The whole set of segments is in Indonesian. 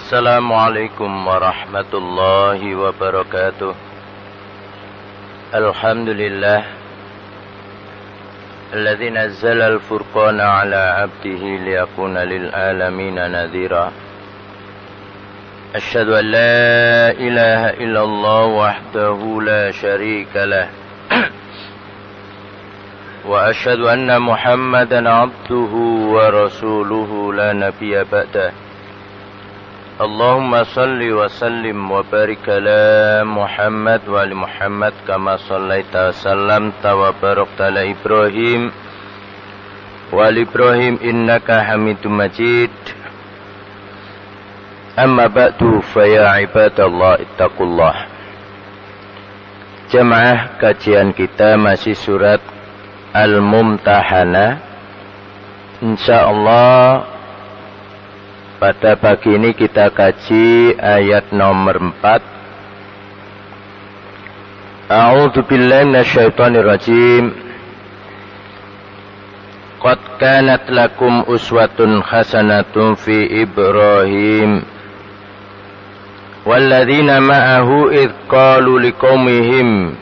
Assalamualaikum warahmatullahi wabarakatuh. Alhamdulillah alladzi nazzala al-furqana ala 'abdihi liyakuna lil alamin nadhira. Asyhadu an la ilaha illallah wahdahu la syarika lah. Wa asyhadu anna Muhammadan 'abduhu wa rasuluhu la nabiyya ba'dah. Allahumma salli wa sallim wa barik ala Muhammad wa ali Muhammad kama sallaita wa sallamta wa barakta ala Ibrahim wa ali Ibrahim innaka Hamidum Majid. Amma ba'du fa ya ibadallah ittaqullah. Jamaah, kajian kita masih surat Al-Mumtahanah. Insyaallah pada pagi ini kita kaji ayat nomor 4. A'udzu billahi minasyaitonir rajim. Qad kanat lakum uswatun hasanatun fi Ibrahim walladzina ma'ahu idz qalu liqaumihim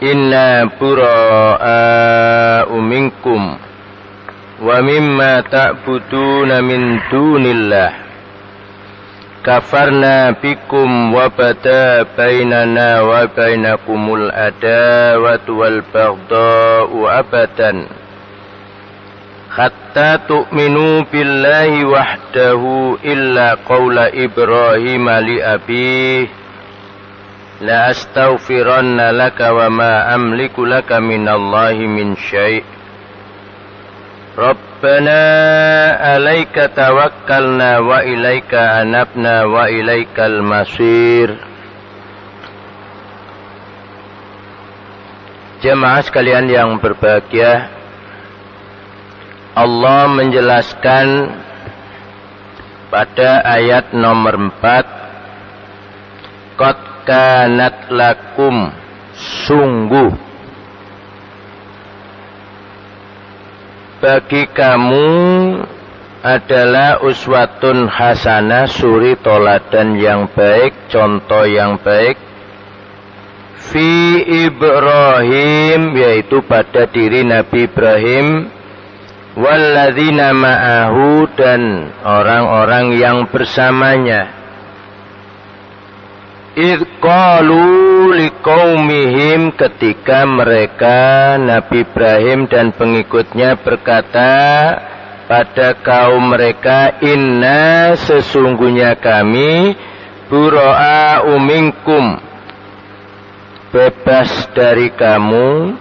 inna bura'a'u minkum wa mimma ta'buduna min dunillah kafarna bikum wa bada bainana wa bainakumul adawatu wal baghdha'u abadan hatta tu'minu billahi wahdahu illa qawla Ibrahim li abih la astaghfiranna laka wa ma amliku laka minallahi min syai'. Rabbana alaika tawakkalna wa ilaika anabna wa ilaikal masir. Jemaah sekalian yang berbahagia, Allah menjelaskan pada ayat nomor 4, Qad kanat lakum, sungguh bagi kamu adalah uswatun hasanah, suri toladan yang baik, contoh yang baik, fi Ibrahim, yaitu pada diri Nabi Ibrahim, walladzina ma'ahu, dan orang-orang yang bersamanya. Idz qalu liqaumihim, ketika mereka Nabi Ibrahim dan pengikutnya berkata pada kaum mereka, inna, sesungguhnya kami, bura'a'u minkum, bebas dari kamu,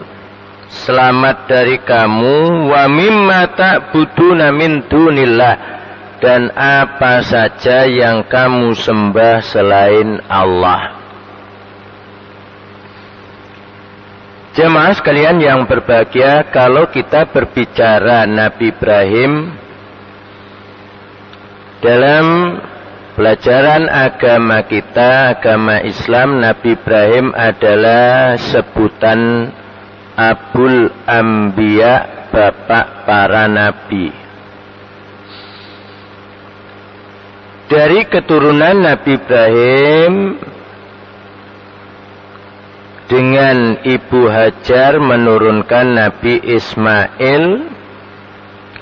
selamat dari kamu, wa mimma ta'buduna min dunillah, dan apa saja yang kamu sembah selain Allah. Jemaah sekalian yang berbahagia, kalau kita berbicara Nabi Ibrahim dalam pelajaran agama kita, agama Islam, Nabi Ibrahim adalah sebutan Abul Anbiya, bapak para nabi. Dari keturunan Nabi Ibrahim dengan Ibu Hajar menurunkan Nabi Ismail.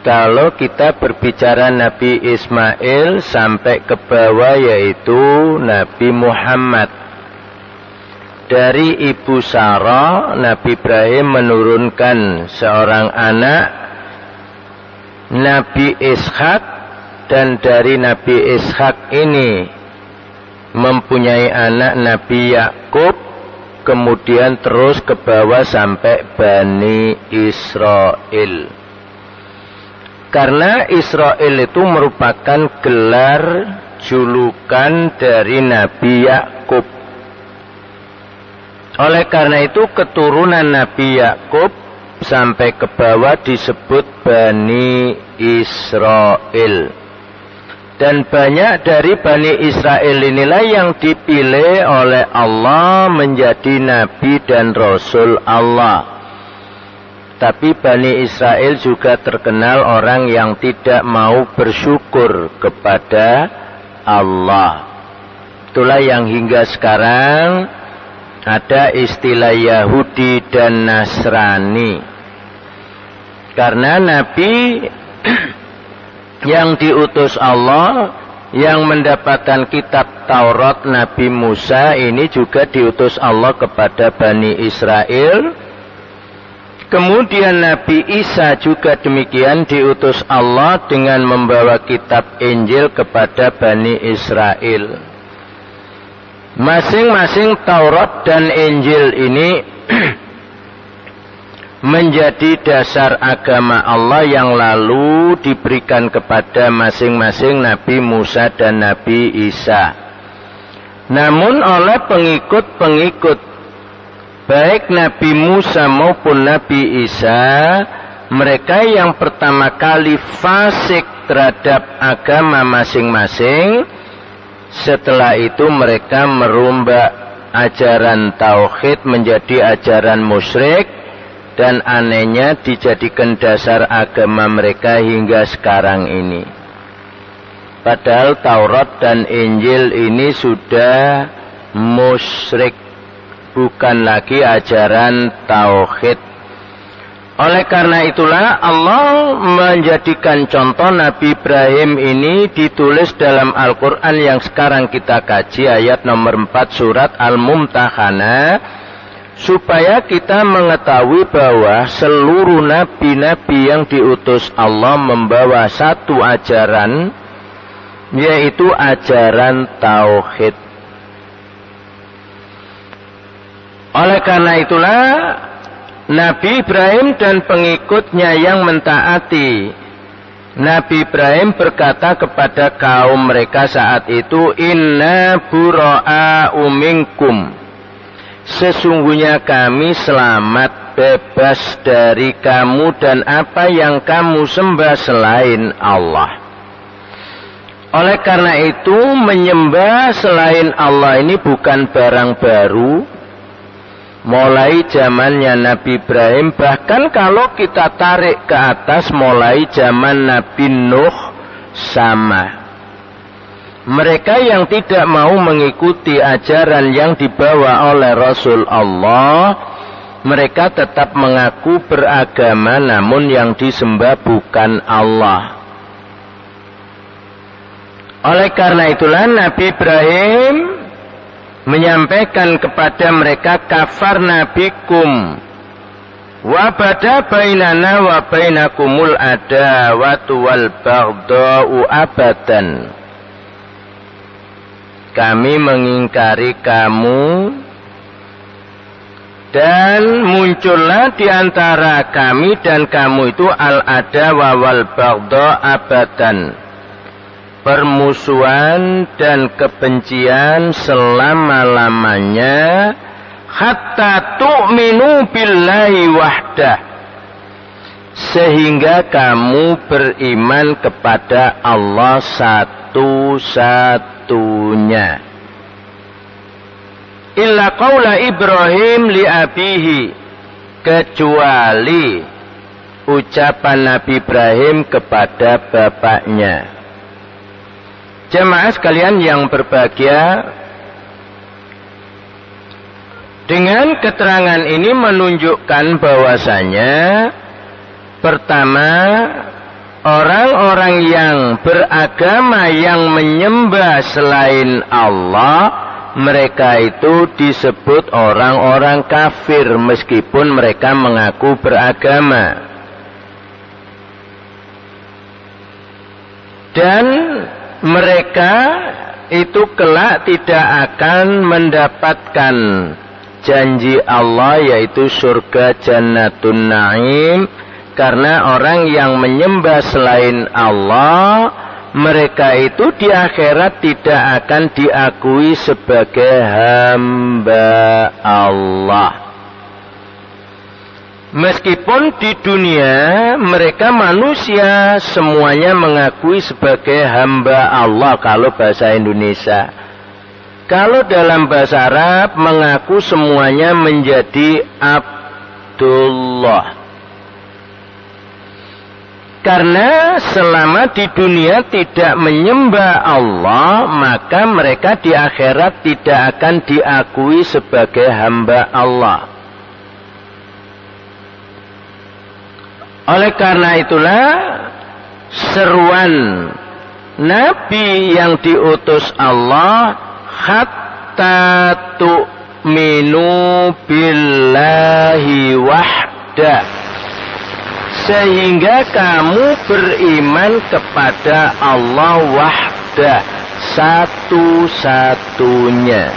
Kalau kita berbicara Nabi Ismail sampai ke bawah, yaitu Nabi Muhammad. Dari Ibu Sarah, Nabi Ibrahim menurunkan seorang anak, Nabi Ishak. Dan dari Nabi Ishak ini mempunyai anak Nabi Yakub, kemudian terus ke bawah sampai Bani Israel. Karena Israel itu merupakan gelar julukan dari Nabi Yakub. Oleh karena itu keturunan Nabi Yakub sampai ke bawah disebut Bani Israel. Dan banyak dari Bani Israel inilah yang dipilih oleh Allah menjadi Nabi dan Rasul Allah. Tapi Bani Israel juga terkenal orang yang tidak mau bersyukur kepada Allah. Itulah yang hingga sekarang ada istilah Yahudi dan Nasrani. Karena Nabi yang diutus Allah, yang mendapatkan kitab Taurat Nabi Musa ini juga diutus Allah kepada Bani Israel. Kemudian Nabi Isa juga demikian diutus Allah dengan membawa kitab Injil kepada Bani Israel. Masing-masing Taurat dan Injil ini menjadi dasar agama Allah yang lalu diberikan kepada masing-masing Nabi Musa dan Nabi Isa. Namun oleh pengikut-pengikut baik Nabi Musa maupun Nabi Isa, mereka yang pertama kali fasik terhadap agama masing-masing, setelah itu mereka merombak ajaran tauhid menjadi ajaran musyrik, dan anehnya dijadikan dasar agama mereka hingga sekarang ini. Padahal Taurat dan Injil ini sudah musyrik, bukan lagi ajaran tauhid. Oleh karena itulah Allah menjadikan contoh Nabi Ibrahim ini ditulis dalam Al-Quran yang sekarang kita kaji, ayat nomor 4 surat Al-Mumtahanah, supaya kita mengetahui bahwa seluruh nabi-nabi yang diutus Allah membawa satu ajaran, yaitu ajaran tauhid. Oleh karena itulah Nabi Ibrahim dan pengikutnya yang mentaati Nabi Ibrahim berkata kepada kaum mereka saat itu, inna bura'a'u minkum, sesungguhnya kami selamat bebas dari kamu dan apa yang kamu sembah selain Allah. Oleh karena itu menyembah selain Allah ini bukan barang baru. Mulai zamannya Nabi Ibrahim, bahkan kalau kita tarik ke atas mulai zaman Nabi Nuh sama. Mereka yang tidak mau mengikuti ajaran yang dibawa oleh Rasul Allah, mereka tetap mengaku beragama namun yang disembah bukan Allah. Oleh karena itulah Nabi Ibrahim menyampaikan kepada mereka, kafarna bikum wa bada bainana wa bainakumul adawatu wal baghdau abadan. Kami mengingkari kamu dan muncullah di antara kami dan kamu itu al-adawa wal baghdau abadan, permusuhan dan kebencian selama-lamanya, hatta tu'minu billahi wahdah, sehingga kamu beriman kepada Allah satu-satunya. Illa qaula Ibrahim li abihi, kecuali ucapan Nabi Ibrahim kepada bapaknya. Jemaah sekalian yang berbahagia, dengan keterangan ini menunjukkan bahwasanya pertama, orang-orang yang beragama yang menyembah selain Allah, mereka itu disebut orang-orang kafir meskipun mereka mengaku beragama. Dan mereka itu kelak tidak akan mendapatkan janji Allah, yaitu surga Jannatun Na'im, karena orang yang menyembah selain Allah, mereka itu di akhirat tidak akan diakui sebagai hamba Allah. Meskipun di dunia mereka manusia semuanya mengakui sebagai hamba Allah kalau bahasa Indonesia. Kalau dalam bahasa Arab mengaku semuanya menjadi Abdullah. Karena selama di dunia tidak menyembah Allah, maka mereka di akhirat tidak akan diakui sebagai hamba Allah. Oleh karena itulah seruan Nabi yang diutus Allah, hatta tu'minu billahi wahda, sehingga kamu beriman kepada Allah wahda, satu-satunya.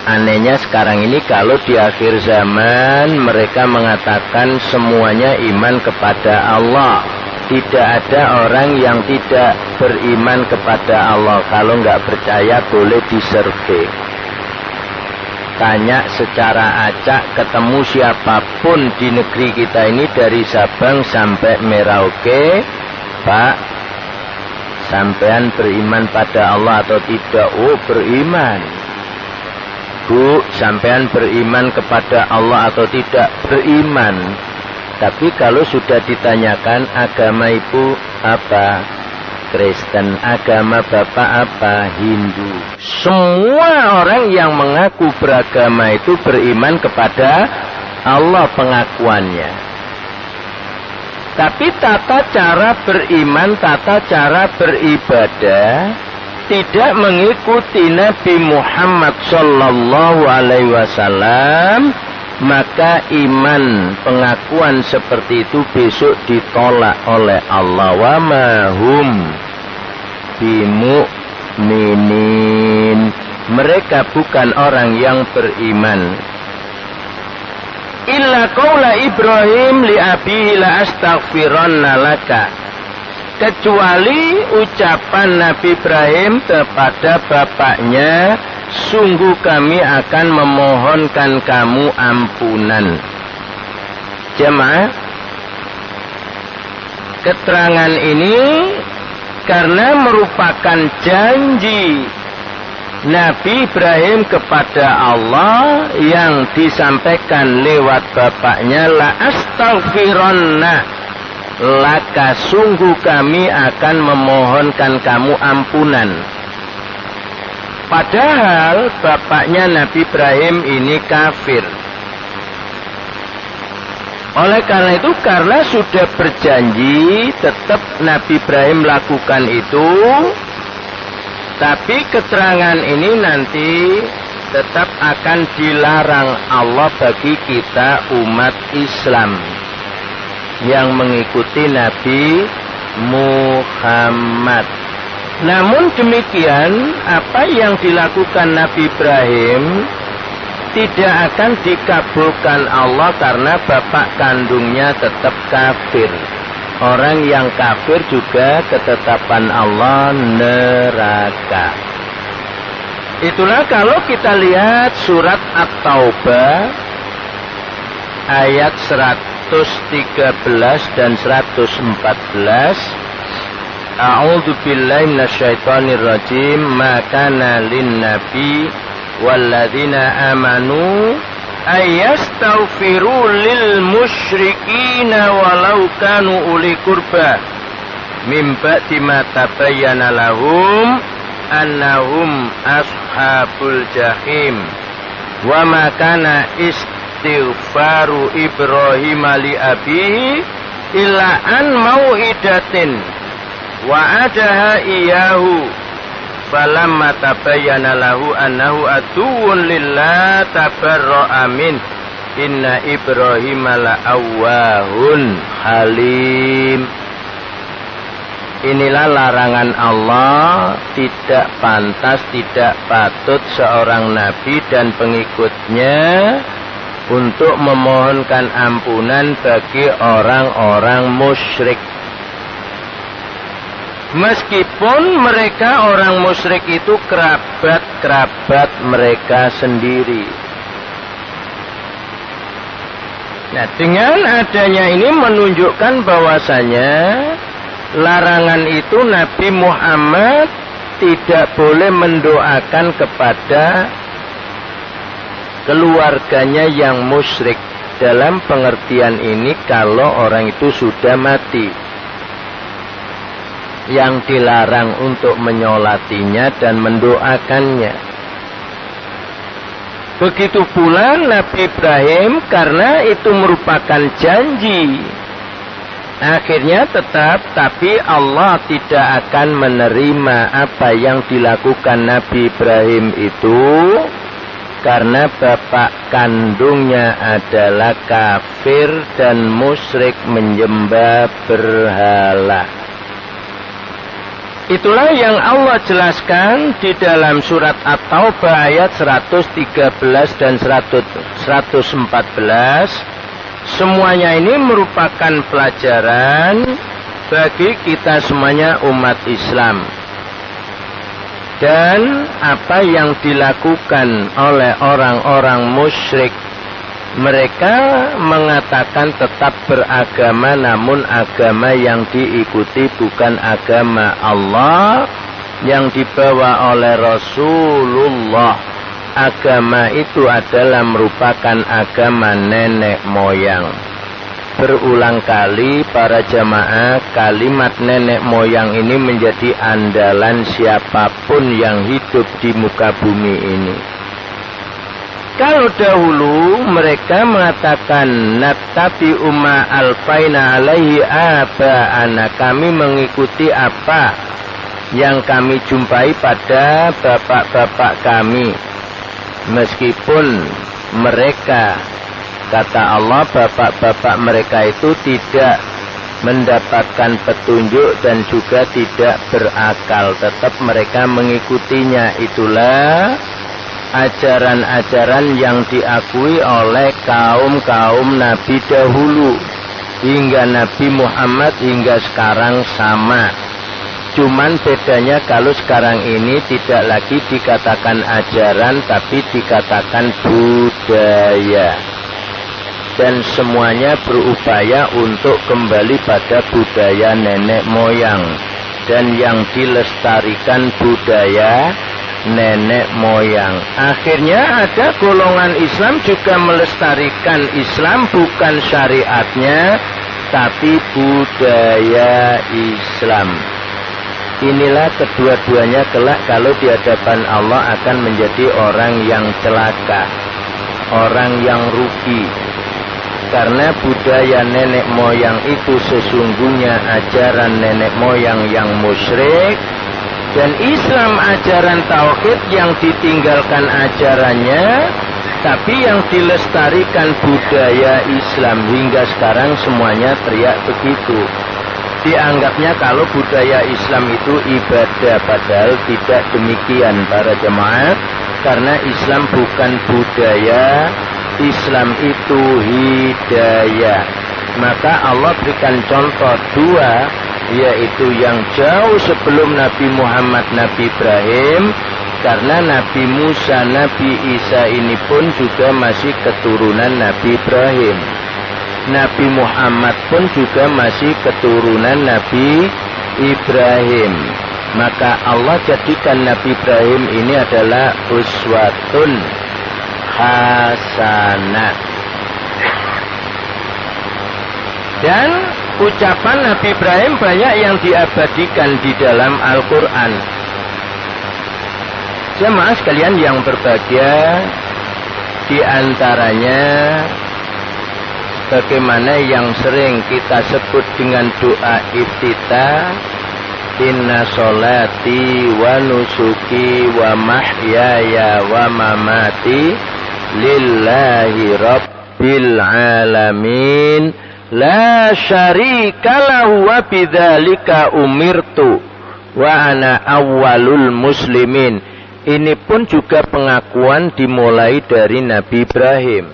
Anehnya sekarang ini kalau di akhir zaman mereka mengatakan semuanya iman kepada Allah. Tidak ada orang yang tidak beriman kepada Allah. Kalau nggak percaya boleh disurvei. Tanya secara acak, ketemu siapapun di negeri kita ini dari Sabang sampai Merauke, Pak, sampean beriman pada Allah atau tidak? Oh, beriman. Bu, sampean beriman kepada Allah atau tidak? Beriman. Tapi kalau sudah ditanyakan agama ibu apa? Kristen. Agama bapak apa? Hindu. Semua orang yang mengaku beragama itu beriman kepada Allah pengakuannya. Tapi tata cara beriman, tata cara beribadah tidak mengikuti Nabi Muhammad sallallahu alaihi wasallam, maka iman pengakuan seperti itu besok ditolak oleh Allah. Wa mahum bimu'minin, mereka bukan orang yang beriman. Illa qaula Ibrahim li abihi la astaghfiranna laka, kecuali ucapan Nabi Ibrahim kepada bapaknya, sungguh kami akan memohonkan kamu ampunan. Jemaah, keterangan ini karena merupakan janji Nabi Ibrahim kepada Allah yang disampaikan lewat bapaknya, la astaghfiranna laka, sungguh kami akan memohonkan kamu ampunan. Padahal bapaknya Nabi Ibrahim ini kafir. Oleh karena itu, karena sudah berjanji, tetap Nabi Ibrahim lakukan itu. Tapi keterangan ini nanti tetap akan dilarang Allah bagi kita umat Islam yang mengikuti Nabi Muhammad. Namun demikian, apa yang dilakukan Nabi Ibrahim tidak akan dikabulkan Allah karena bapak kandungnya tetap kafir. Orang yang kafir juga ketetapan Allah neraka. Itulah kalau kita lihat surat At-Taubah ayat 113 dan 114. A'udzu billahi minasyaitonir rajim. Ma kana lin-nabi walladzina amanu ayastaghfiru lil musyrikina walau kanu uli qurba mim ba'di ma tabayyana lahum annahum ashabul jahim. Wa ma kana istighfaru Ibrahim li abihi illa an mau'idatin wa'adaha iyahu falamma tabayyana lahu annahu aduwwun lillah tabarra'a min inna Ibrahim la'awwahun halim. Inilah larangan Allah. Tidak pantas, tidak patut seorang nabi dan pengikutnya untuk memohonkan ampunan bagi orang-orang musyrik. Meskipun mereka orang musyrik itu kerabat-kerabat mereka sendiri. Nah, dengan adanya ini menunjukkan bahwasanya larangan itu Nabi Muhammad tidak boleh mendoakan kepada keluarganya yang musyrik. dalam pengertian ini kalau orang itu sudah mati. Yang dilarang untuk menyolatinya dan mendoakannya. Begitu pula Nabi Ibrahim, karena itu merupakan janji. Akhirnya tetap, tapi Allah tidak akan menerima apa yang dilakukan Nabi Ibrahim itu, karena bapak kandungnya adalah kafir dan musyrik menyembah berhala. Itulah yang Allah jelaskan di dalam surat At-Taubah ayat 113 dan 114. Semuanya ini merupakan pelajaran bagi kita semuanya umat Islam. Dan apa yang dilakukan oleh orang-orang musyrik, mereka mengatakan tetap beragama, namun agama yang diikuti bukan agama Allah yang dibawa oleh Rasulullah. Agama itu adalah merupakan agama nenek moyang. Berulang kali para jamaah, kalimat nenek moyang ini menjadi andalan siapapun yang hidup di muka bumi ini. Kalau dahulu mereka mengatakan nattabi umma alfaina alaihi aba'ana, kami mengikuti apa yang kami jumpai pada bapak-bapak kami. Meskipun mereka, kata Allah, bapak-bapak mereka itu tidak mendapatkan petunjuk dan juga tidak berakal, tetap mereka mengikutinya. Itulah ajaran-ajaran yang diakui oleh kaum-kaum Nabi dahulu hingga Nabi Muhammad hingga sekarang sama. Cuman bedanya kalau sekarang ini tidak lagi dikatakan ajaran, tapi dikatakan budaya. Dan semuanya berupaya untuk kembali pada budaya nenek moyang. Dan yang dilestarikan budaya nenek moyang. Akhirnya ada golongan Islam juga melestarikan Islam, bukan syariatnya, tapi budaya Islam. Inilah kedua-duanya kelak kalau di hadapan Allah akan menjadi orang yang celaka, orang yang rugi. Karena budaya nenek moyang itu sesungguhnya ajaran nenek moyang yang musyrik, dan Islam ajaran tauhid yang ditinggalkan ajarannya, tapi yang dilestarikan budaya Islam. Hingga sekarang semuanya teriak begitu. Dianggapnya kalau budaya Islam itu ibadah, padahal tidak demikian para jemaah. Karena Islam bukan budaya, Islam itu hidayah. Maka Allah berikan contoh dua, yaitu yang jauh sebelum Nabi Muhammad, Nabi Ibrahim. Karena Nabi Musa, Nabi Isa ini pun juga masih keturunan Nabi Ibrahim. Nabi Muhammad pun juga masih keturunan Nabi Ibrahim. Maka Allah jadikan Nabi Ibrahim ini adalah uswatun hasanah. Dan ucapan Nabi Ibrahim banyak yang diabadikan di dalam Al-Quran. Jemaah sekalian yang berbahagia, di antaranya bagaimana yang sering kita sebut dengan doa iftitah, inna sholati wa nusuki wa mahyaya wa mamati lillahi rabbil alamin la syarika lahu wa bidzalika umirtu wa ana awwalul muslimin. Ini pun juga pengakuan dimulai dari Nabi Ibrahim,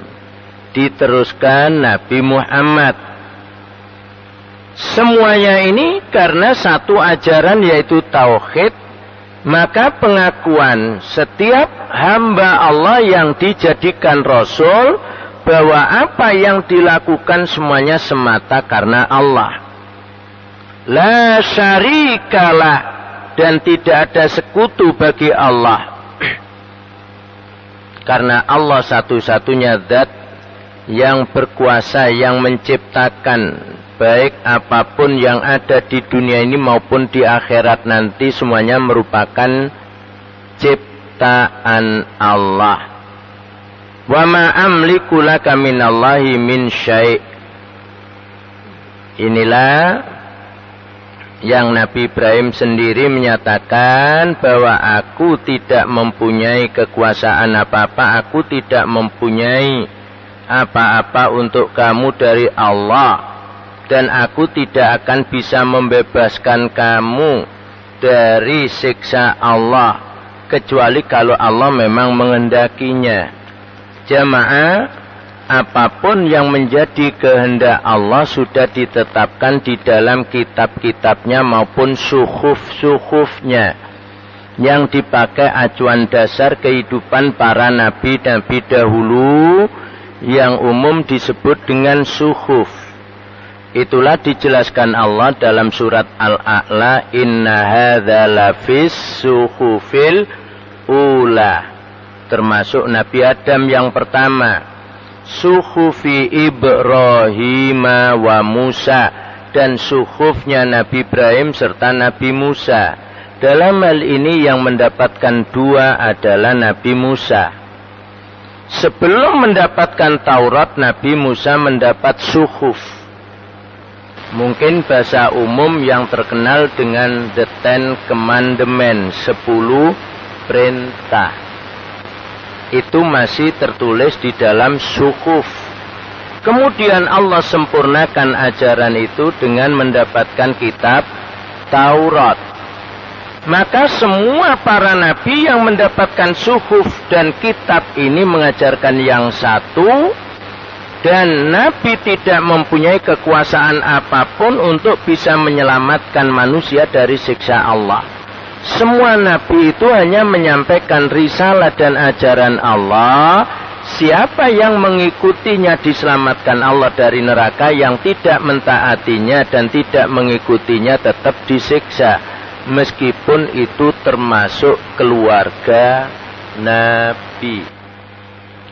diteruskan Nabi Muhammad. Semuanya ini karena satu ajaran, yaitu tauhid. Maka pengakuan setiap hamba Allah yang dijadikan rasul, bahwa apa yang dilakukan semuanya semata karena Allah. La syarikalah, dan tidak ada sekutu bagi Allah. Karena Allah satu-satunya zat yang berkuasa, yang menciptakan, baik apapun yang ada di dunia ini maupun di akhirat nanti, semuanya merupakan ciptaan Allah. Wa ma amliku laka minallahi min syai'. Inilah yang Nabi Ibrahim sendiri menyatakan bahwa aku tidak mempunyai kekuasaan apa-apa, aku tidak mempunyai apa-apa untuk kamu dari Allah, dan aku tidak akan bisa membebaskan kamu dari siksa Allah kecuali kalau Allah memang menghendakinya. Jamaah, apapun yang menjadi kehendak Allah sudah ditetapkan di dalam kitab-kitabnya maupun suhuf-suhufnya, yang dipakai acuan dasar kehidupan para nabi-nabi dahulu, yang umum disebut dengan suhuf. Itulah dijelaskan Allah dalam surat Al-A'la, inna hadza lafis suhufil ula, termasuk Nabi Adam yang pertama, suhufi Ibrahim wa Musa, dan suhufnya Nabi Ibrahim serta Nabi Musa. Dalam hal ini yang mendapatkan dua adalah Nabi Musa. Sebelum mendapatkan Taurat, Nabi Musa mendapat suhuf. Mungkin bahasa umum yang terkenal dengan The Ten Commandments, 10 perintah. Itu masih tertulis di dalam suhuf. Kemudian Allah sempurnakan ajaran itu dengan mendapatkan kitab Taurat. Maka semua para nabi yang mendapatkan suhuf dan kitab ini mengajarkan yang satu, dan nabi tidak mempunyai kekuasaan apapun untuk bisa menyelamatkan manusia dari siksa Allah. Semua nabi itu hanya menyampaikan risalah dan ajaran Allah. Siapa yang mengikutinya diselamatkan Allah dari neraka, yang tidak mentaatinya dan tidak mengikutinya tetap disiksa, meskipun itu termasuk keluarga nabi.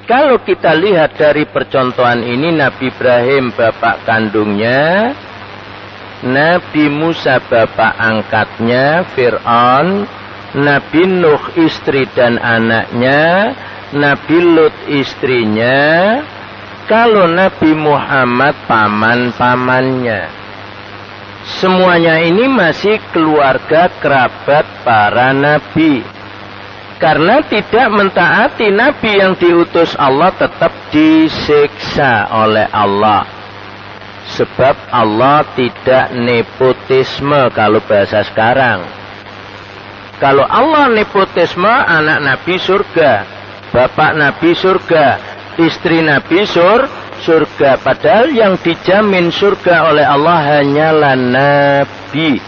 Kalau kita lihat dari percontohan ini, Nabi Ibrahim bapak kandungnya, Nabi Musa bapak angkatnya Fir'aun, Nabi Nuh istri dan anaknya, Nabi Lut istrinya, kalau Nabi Muhammad paman-pamannya. Semuanya ini masih keluarga kerabat para nabi. Karena tidak mentaati nabi yang diutus Allah, tetap disiksa oleh Allah. Sebab Allah tidak nepotisme kalau bahasa sekarang. Kalau Allah nepotisme, anak nabi surga, bapak nabi surga, istri nabi surga. Padahal yang dijamin surga oleh Allah hanyalah nabi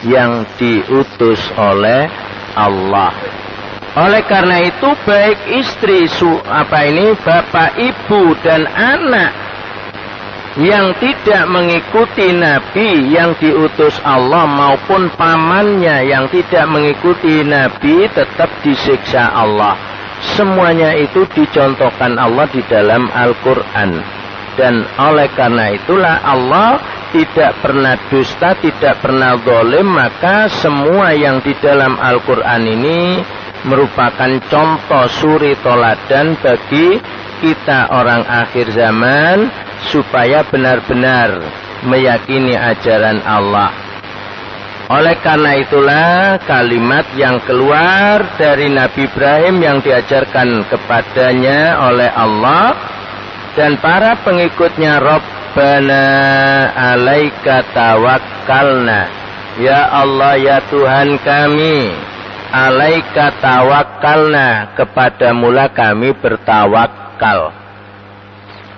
yang diutus oleh Allah. Oleh karena itu, baik istri, bapak, ibu, dan anak yang tidak mengikuti nabi yang diutus Allah maupun pamannya yang tidak mengikuti nabi, tetap disiksa Allah. Semuanya itu dicontohkan Allah di dalam Al-Quran. Dan oleh karena itulah Allah tidak pernah dusta, tidak pernah zalim. Maka semua yang di dalam Al-Quran ini merupakan contoh suri toladan bagi kita orang akhir zaman, supaya benar-benar meyakini ajaran Allah. Oleh karena itulah kalimat yang keluar dari Nabi Ibrahim yang diajarkan kepadanya oleh Allah dan para pengikutnya, Rabbana alaika tawakkalna, ya Allah ya Tuhan kami, alaika tawakkalna, kepadamulah kami bertawakal.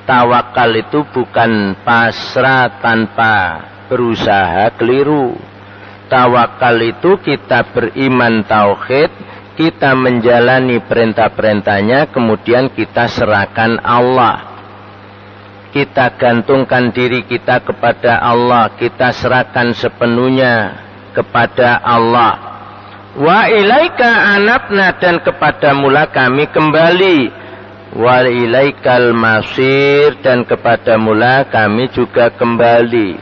Tawakal itu bukan pasrah tanpa berusaha, keliru. Tawakal itu kita beriman tauhid, kita menjalani perintah-perintahnya, kemudian kita serahkan Allah. Kita gantungkan diri kita kepada Allah, kita serahkan sepenuhnya kepada Allah. Wa ilaika anabna, dan kepadamulah kami kembali. wa ilaikal masir, dan kepadamulah kami juga kembali.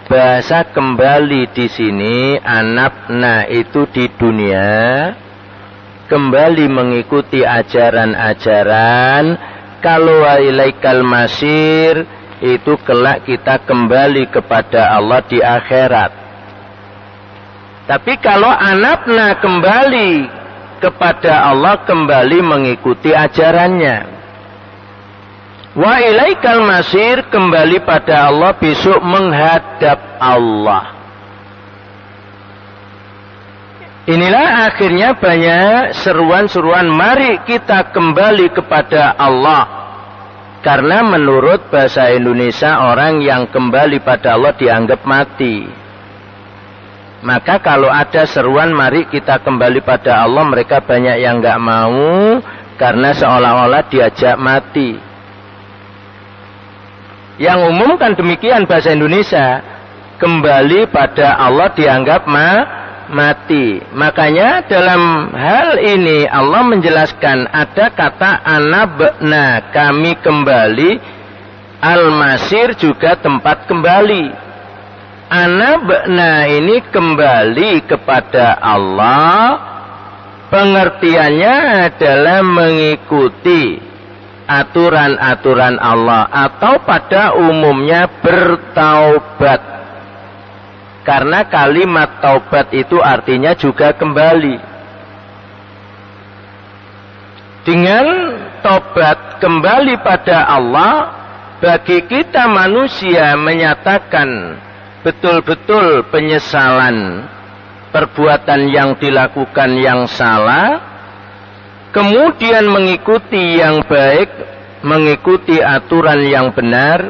Bahasa kembali di sini anabna itu di dunia, kembali mengikuti ajaran-ajaran. Kalau wa ilaikal masir itu kelak kita kembali kepada Allah di akhirat. Tapi kalau anabna kembali kepada Allah, kembali mengikuti ajarannya. Wa ilaikal masir, kembali pada Allah, besok menghadap Allah. Inilah akhirnya banyak seruan-seruan, mari kita kembali kepada Allah. Karena menurut bahasa Indonesia, orang yang kembali pada Allah dianggap mati. Maka kalau ada seruan mari kita kembali pada Allah, mereka banyak yang nggak mau, karena seolah-olah diajak mati. Yang umum kan demikian bahasa Indonesia, kembali pada Allah dianggap mati. Makanya dalam hal ini Allah menjelaskan ada kata anabna, kami kembali, al-masir juga tempat kembali. Anabna ini kembali kepada Allah, pengertiannya adalah mengikuti aturan-aturan Allah, atau pada umumnya bertaubat. Karena kalimat taubat itu artinya juga kembali. Dengan taubat kembali pada Allah, bagi kita manusia menyatakan betul-betul penyesalan perbuatan yang dilakukan yang salah, kemudian mengikuti yang baik, mengikuti aturan yang benar,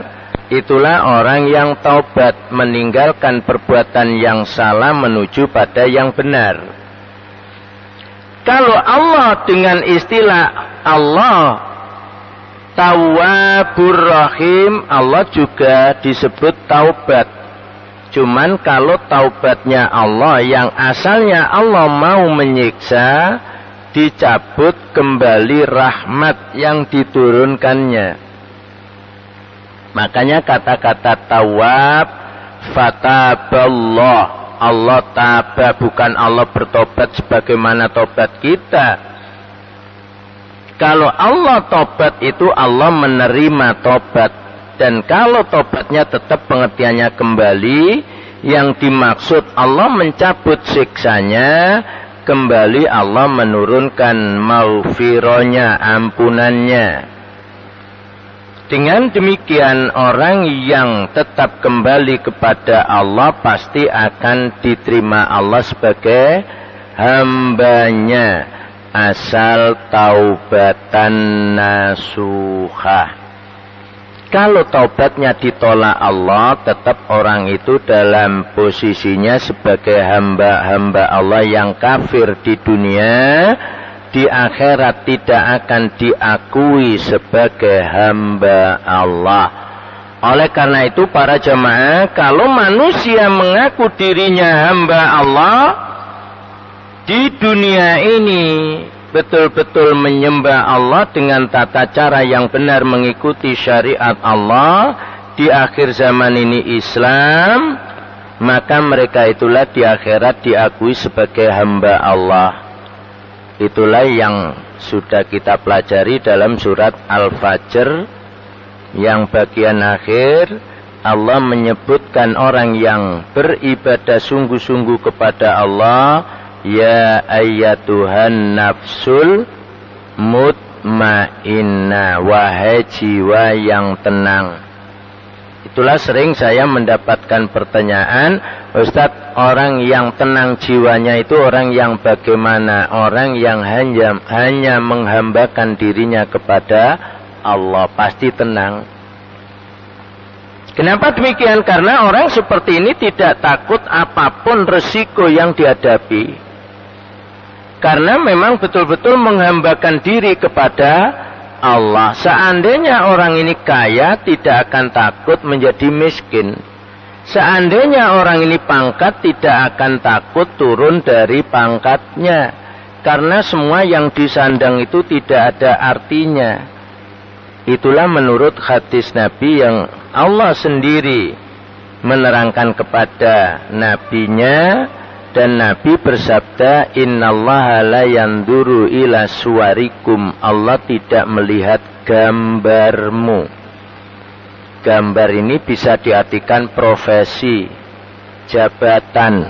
itulah orang yang taubat, meninggalkan perbuatan yang salah menuju pada yang benar. Kalau Allah dengan istilah Allah Tawwabur Rahim, Allah juga disebut taubat. Cuman kalau taubatnya Allah yang asalnya Allah mau menyiksa, dicabut kembali rahmat yang diturunkannya. Makanya kata-kata tawab, fataballah, Allah taba, bukan Allah bertobat sebagaimana tobat kita. Kalau Allah tobat itu Allah menerima tobat. Dan kalau tobatnya tetap pengertiannya kembali, yang dimaksud Allah mencabut siksanya, kembali Allah menurunkan maghfirahnya, ampunannya. Dengan demikian orang yang tetap kembali kepada Allah pasti akan diterima Allah sebagai hambanya, asal taubatan nasuha. Kalau taubatnya ditolak Allah, tetap orang itu dalam posisinya sebagai hamba-hamba Allah yang kafir di dunia, di akhirat tidak akan diakui sebagai hamba Allah. Oleh karena itu para jemaah, kalau manusia mengaku dirinya hamba Allah di dunia ini, betul-betul menyembah Allah dengan tata cara yang benar, mengikuti syariat Allah, di akhir zaman ini Islam, maka mereka itulah di akhirat diakui sebagai hamba Allah. Itulah yang sudah kita pelajari dalam surat Al-Fajr, yang bagian akhir Allah menyebutkan orang yang beribadah sungguh-sungguh kepada Allah, ya ayyatuhan nafsul mutmainnah, wahai jiwa yang tenang. Itulah sering saya mendapatkan pertanyaan, Ustadz, orang yang tenang jiwanya itu orang yang bagaimana? Orang yang hanya menghambakan dirinya kepada Allah, pasti tenang. Kenapa demikian? Karena orang seperti ini tidak takut apapun resiko yang dihadapi. Karena memang betul-betul menghambakan diri kepada Allah. Seandainya orang ini kaya, tidak akan takut menjadi miskin. Seandainya orang ini pangkat, tidak akan takut turun dari pangkatnya. Karena semua yang disandang itu tidak ada artinya. Itulah menurut hadis Nabi yang Allah sendiri menerangkan kepada nabinya, dan Nabi bersabda, innallaha la yanduru ila suwarikum, Allah tidak melihat gambarmu. Gambar ini bisa diartikan profesi, jabatan,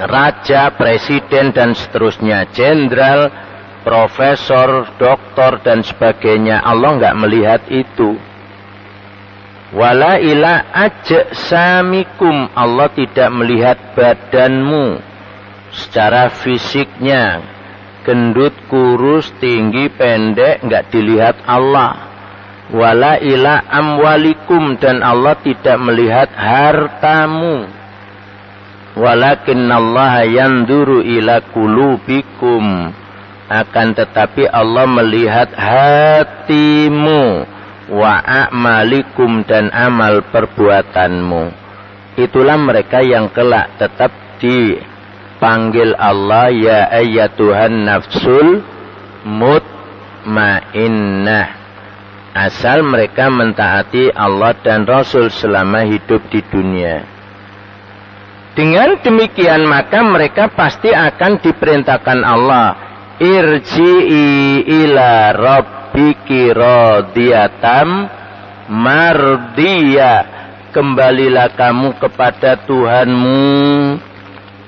raja, presiden dan seterusnya, jenderal, profesor, doktor dan sebagainya. Allah enggak melihat itu. Wala ila ajsamikum, Allah tidak melihat badanmu secara fisiknya, gendut, kurus, tinggi, pendek, enggak dilihat Allah. Wala ila amwalikum, dan Allah tidak melihat hartamu. Walakinnallaha yanduru ila qulubikum, akan tetapi Allah melihat hatimu, wa a'malikum, dan amal perbuatanmu. Itulah mereka yang kelak tetap dipanggil Allah, ya ayyatuhan nafsul mutmainnah, asal mereka mentaati Allah dan Rasul selama hidup di dunia. Dengan demikian maka mereka pasti akan diperintahkan Allah, irji'i ila rabbiki radiyatam mardiyah, kembalilah kamu kepada Tuhanmu,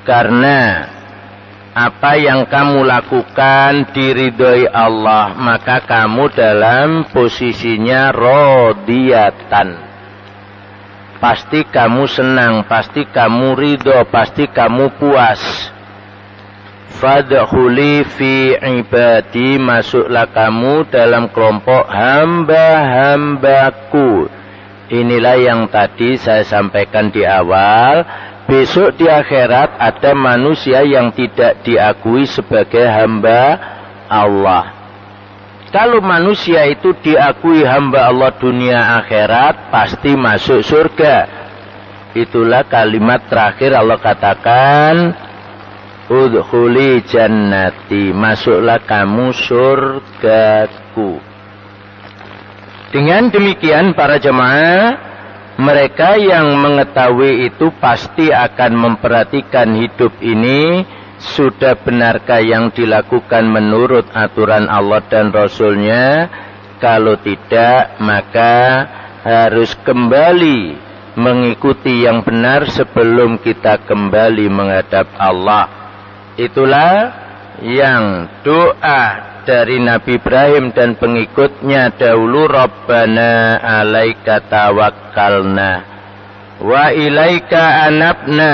karena apa yang kamu lakukan diridhoi Allah, maka kamu dalam posisinya radiyatan, pasti kamu senang, pasti kamu ridho, pasti kamu puas. Fadkhuli fi ibadi, masuklah kamu dalam kelompok hamba-hambaku. Inilah yang tadi saya sampaikan di awal. Besok di akhirat ada manusia yang tidak diakui sebagai hamba Allah. Kalau manusia itu diakui hamba Allah dunia akhirat, pasti masuk surga. Itulah kalimat terakhir Allah katakan, udkhuli jannati, masuklah kamu surgaku. Dengan demikian para jemaah, mereka yang mengetahui itu pasti akan memperhatikan hidup ini, sudah benarkah yang dilakukan menurut aturan Allah dan Rasulnya. Kalau tidak, maka harus kembali mengikuti yang benar sebelum kita kembali menghadap Allah. Itulah yang doa dari Nabi Ibrahim dan pengikutnya dahulu, Rabbana alaika tawakkalna wa ilaika anabna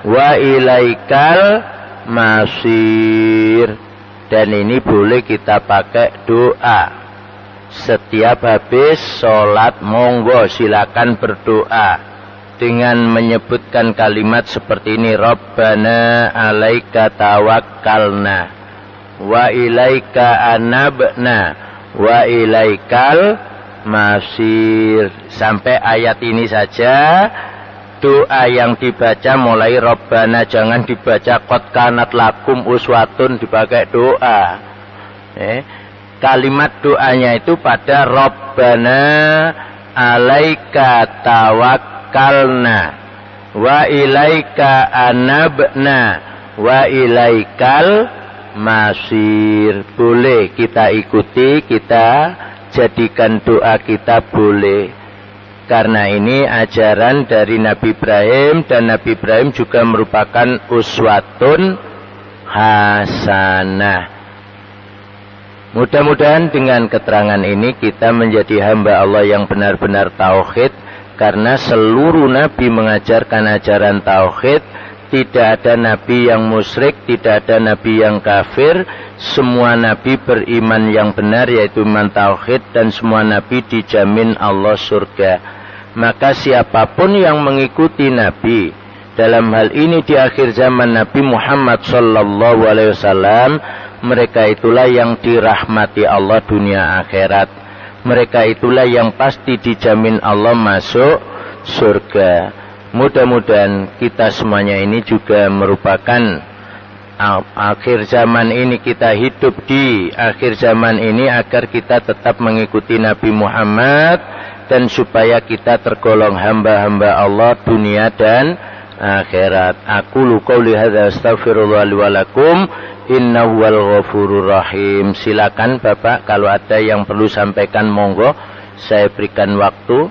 wa ilaikal masir. Dan ini boleh kita pakai doa setiap habis sholat, monggo silakan berdoa dengan menyebutkan kalimat seperti ini, Rabbana alaika tawakkalna wa ilaika anabna wa ilaikal masir. Sampai ayat ini saja doa yang dibaca mulai Rabbana, jangan dibaca qad kanat lakum uswatun dipakai doa. Kalimat doanya itu pada Rabbana alaika tawakkalna wa ilaika anabna wa ilaikal masir. Boleh kita ikuti, kita jadikan doa kita boleh. Karena ini ajaran dari Nabi Ibrahim, dan Nabi Ibrahim juga merupakan uswatun hasanah. Mudah-mudahan dengan keterangan ini kita menjadi hamba Allah yang benar-benar tauhid, karena seluruh Nabi mengajarkan ajaran tauhid. Tidak ada nabi yang musyrik, tidak ada nabi yang kafir. Semua nabi beriman yang benar, yaitu iman tauhid, dan semua nabi dijamin Allah surga. Maka siapapun yang mengikuti nabi, dalam hal ini di akhir zaman Nabi Muhammad SAW, mereka itulah yang dirahmati Allah dunia akhirat. Mereka itulah yang pasti dijamin Allah masuk surga. Mudah-mudahan kita semuanya ini juga merupakan akhir zaman ini, kita hidup di akhir zaman ini agar kita tetap mengikuti Nabi Muhammad dan supaya kita tergolong hamba-hamba Allah dunia dan akhirat. Aqulu qouli hadza astaghfirullah li wa lakum innahu wal ghafurur rahim. Silakan Bapak kalau ada yang perlu sampaikan, monggo. Saya berikan waktu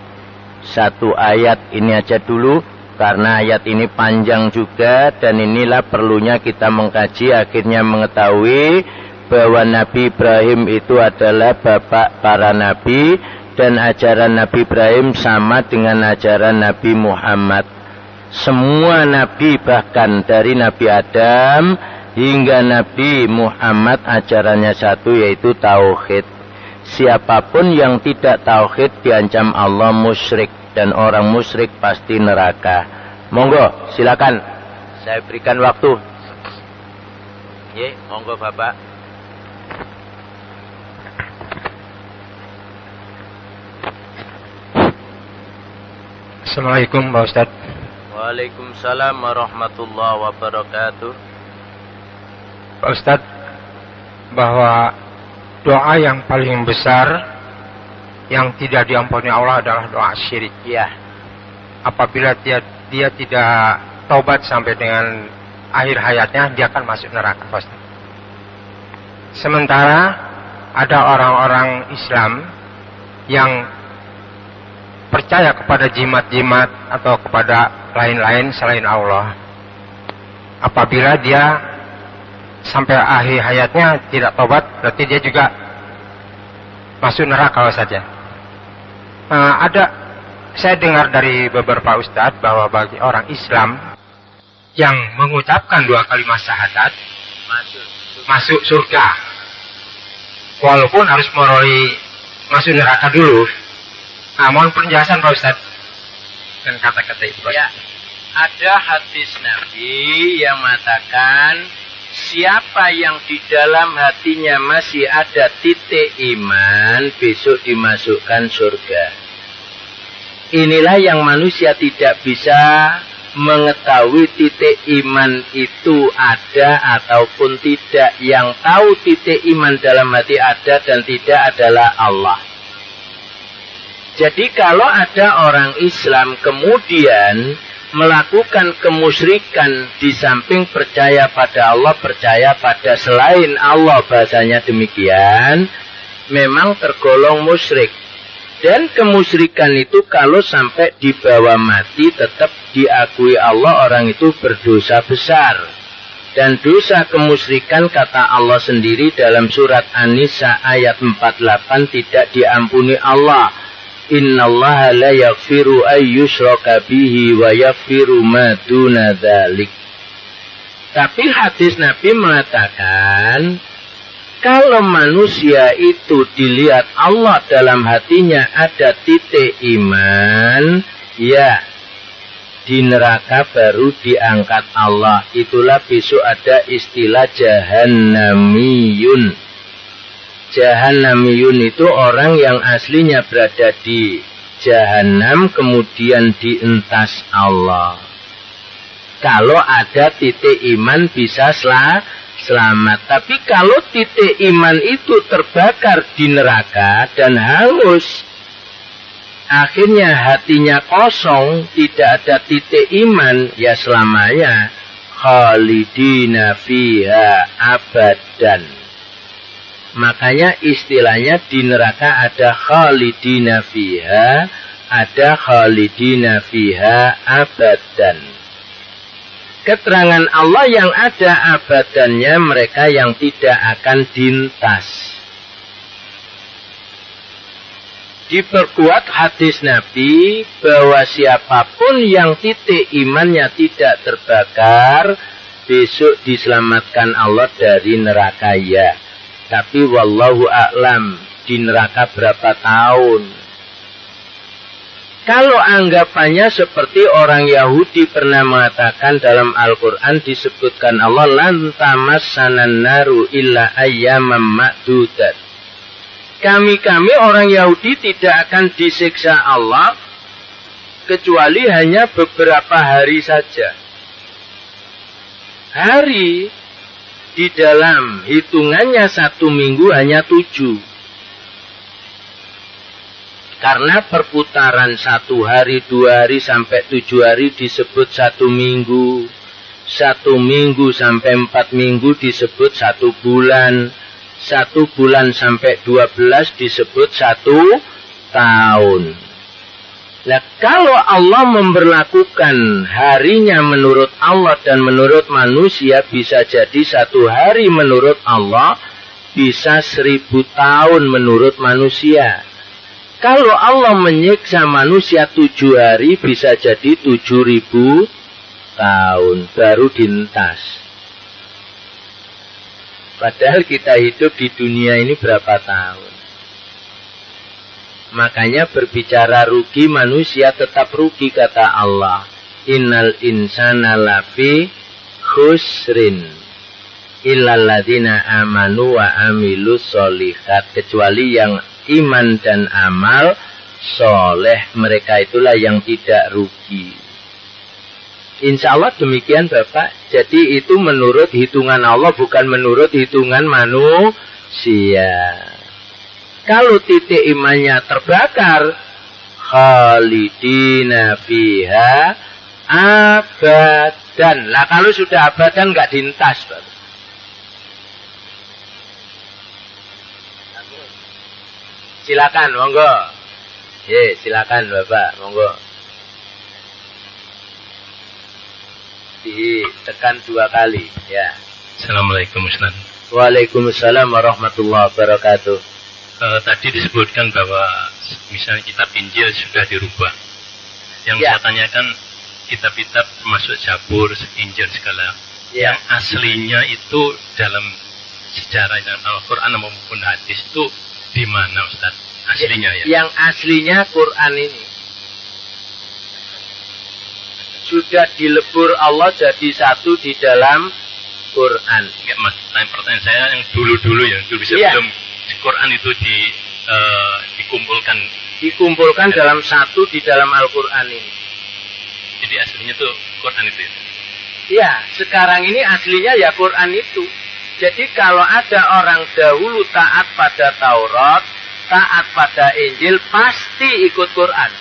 1 ayat ini aja dulu karena ayat ini panjang juga, dan inilah perlunya kita mengkaji, akhirnya mengetahui bahwa Nabi Ibrahim itu adalah bapak para nabi, dan ajaran Nabi Ibrahim sama dengan ajaran Nabi Muhammad. Semua nabi, bahkan dari Nabi Adam hingga Nabi Muhammad, ajarannya satu, yaitu tauhid. Siapapun yang tidak tauhid diancam Allah musyrik, dan orang musyrik pasti neraka. Monggo, silakan. Saya berikan waktu. Ye, monggo Bapak. Assalamualaikum Pak Ustadz. Waalaikumsalam warahmatullahi wabarakatuh. Pak Ustadz, bahwa doa yang paling besar yang tidak diampuni Allah adalah doa syirik. Ya. Apabila dia tidak taubat sampai dengan akhir hayatnya, dia akan masuk neraka pasti. Sementara ada orang-orang Islam yang percaya kepada jimat-jimat atau kepada lain-lain selain Allah. Apabila dia sampai akhir hayatnya tidak taubat, berarti dia juga masuk neraka saja. Saya dengar dari beberapa ustadz bahwa bagi orang Islam yang mengucapkan 2 kalimat syahadat masuk surga, walaupun harus melalui masuk neraka dulu. Mohon penjelasan Pak Ustadz dan kata-kata itu. Ya, ada hadis Nabi yang mengatakan siapa yang di dalam hatinya masih ada titik iman, besok dimasukkan surga. Inilah yang manusia tidak bisa mengetahui titik iman itu ada ataupun tidak. Yang tahu titik iman dalam hati ada dan tidak adalah Allah. Jadi kalau ada orang Islam kemudian melakukan kemusyrikan, di samping percaya pada Allah, percaya pada selain Allah, bahasanya demikian, memang tergolong musyrik. Dan kemusyrikan itu kalau sampai dibawa mati tetap diakui Allah, orang itu berdosa besar. Dan dosa kemusyrikan kata Allah sendiri dalam surat An-Nisa ayat 48 tidak diampuni Allah. Innallaha la yaghfiru ayyushraka bihi wa yaghfiru ma duna dzalik. Tapi hadis Nabi mengatakan kalau manusia itu dilihat Allah dalam hatinya ada titik iman, ya di neraka baru diangkat Allah. Itulah besok ada istilah jahannamiyun. Jahannamiyun itu orang yang aslinya berada di Jahannam kemudian dientas Allah. Kalau ada titik iman bisa selamat. Tapi kalau titik iman itu terbakar di neraka dan hangus, akhirnya hatinya kosong, tidak ada titik iman, ya selamanya khalidina fiha abadan. Makanya istilahnya di neraka ada khalidina fiha, ada khalidina fiha abadan. Keterangan Allah yang ada abadannya mereka yang tidak akan dintas. Diperkuat hadis Nabi bahwa siapapun yang titik imannya tidak terbakar, besok diselamatkan Allah dari neraka, ya. Tapi wallahu a'lam, di neraka berapa tahun. Kalau anggapannya seperti orang Yahudi pernah mengatakan dalam Al-Quran, disebutkan Allah lan tamassanan naru illa ayyamam ma'dudat. Kami orang Yahudi tidak akan disiksa Allah kecuali hanya beberapa hari saja. Hari di dalam hitungannya 1 minggu hanya 7. Karena perputaran 1 hari, 2 hari, sampai 7 hari disebut 1 minggu. 1 minggu sampai 4 minggu disebut 1 bulan. 1 bulan sampai 12 disebut 1 tahun. Nah, kalau Allah memberlakukan harinya menurut Allah dan menurut manusia, bisa jadi 1 hari menurut Allah, bisa 1000 tahun menurut manusia. Kalau Allah menyiksa manusia 7 hari, bisa jadi 7000 tahun baru dientas. Padahal kita hidup di dunia ini berapa tahun? Makanya berbicara rugi, manusia tetap rugi, kata Allah. Innal insana lafi khusrin illal ladzina amanu wa amilus sholihat. Kecuali yang iman dan amal soleh, mereka itulah yang tidak rugi. Insya Allah demikian Bapak. Jadi itu menurut hitungan Allah, bukan menurut hitungan manusia. Kalau titik imannya terbakar, khalidina fiha abadan. Lah kalau sudah abadan nggak dintas, Bapak. Silakan, monggo. Silakan Bapak, monggo. Ditekan 2 kali, ya. Assalamualaikum Ustaz. Waalaikumsalam warahmatullahi wabarakatuh. Tadi disebutkan bahwa misalnya kitab Injil sudah dirubah. Yang saya tanyakan, kitab-kitab termasuk Zabur, Injil segala, yang aslinya itu dalam sejarah Al-Quran maupun hadis itu di mana Ustaz? Aslinya ya? Yang aslinya Quran ini sudah dilebur Allah jadi satu di dalam Quran. Enggak, Mas. Pertanyaan saya yang dulu-dulu ya, dulu sebelum Quran itu dikumpulkan dalam satu di dalam Al-Quran ini. Jadi aslinya tuh Quran itu ya? Iya, sekarang ini aslinya ya Quran itu. Jadi kalau ada orang dahulu taat pada Taurat, taat pada Injil, pasti ikut Quran.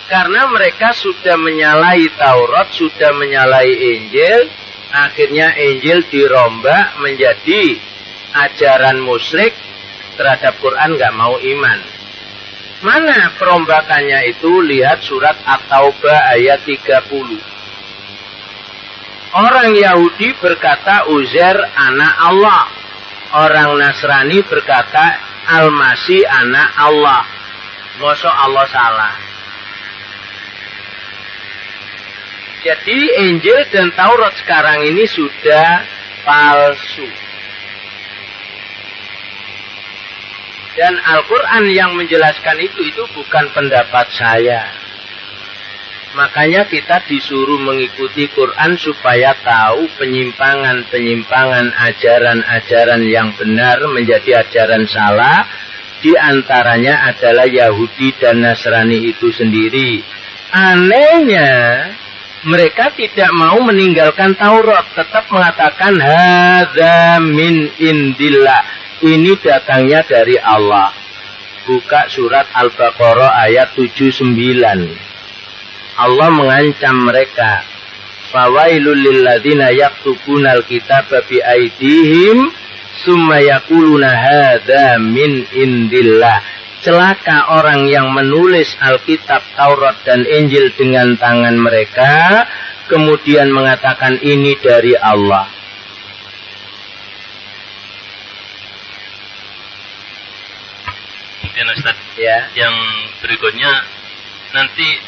Karena mereka sudah menyalahi Taurat, sudah menyalahi Injil, akhirnya Injil dirombak menjadi ajaran musyrik terhadap Quran, nggak mau iman. Mana perombakannya itu? Lihat surat At-Taubah ayat 30. Orang Yahudi berkata Uzair anak Allah. Orang Nasrani berkata Al-Masih anak Allah. Masa Allah salah? Jadi Injil dan Taurat sekarang ini sudah palsu. Dan Al-Quran yang menjelaskan itu bukan pendapat saya. Makanya kita disuruh mengikuti Quran supaya tahu penyimpangan-penyimpangan ajaran-ajaran yang benar menjadi ajaran salah. Di antaranya adalah Yahudi dan Nasrani itu sendiri. Anehnya, mereka tidak mau meninggalkan Taurat, tetap mengatakan hadza min indillah. Ini datangnya dari Allah. Buka surat Al-Baqarah ayat 79. Allah mengancam mereka. Fawailul lilladzina yaktubunal kitaba bi aydihim summa yaquluna hadza min indillah. Celaka orang yang menulis Alkitab, Taurat dan Injil dengan tangan mereka, kemudian mengatakan ini dari Allah. Kemudian Ustaz, Ya. yang berikutnya nanti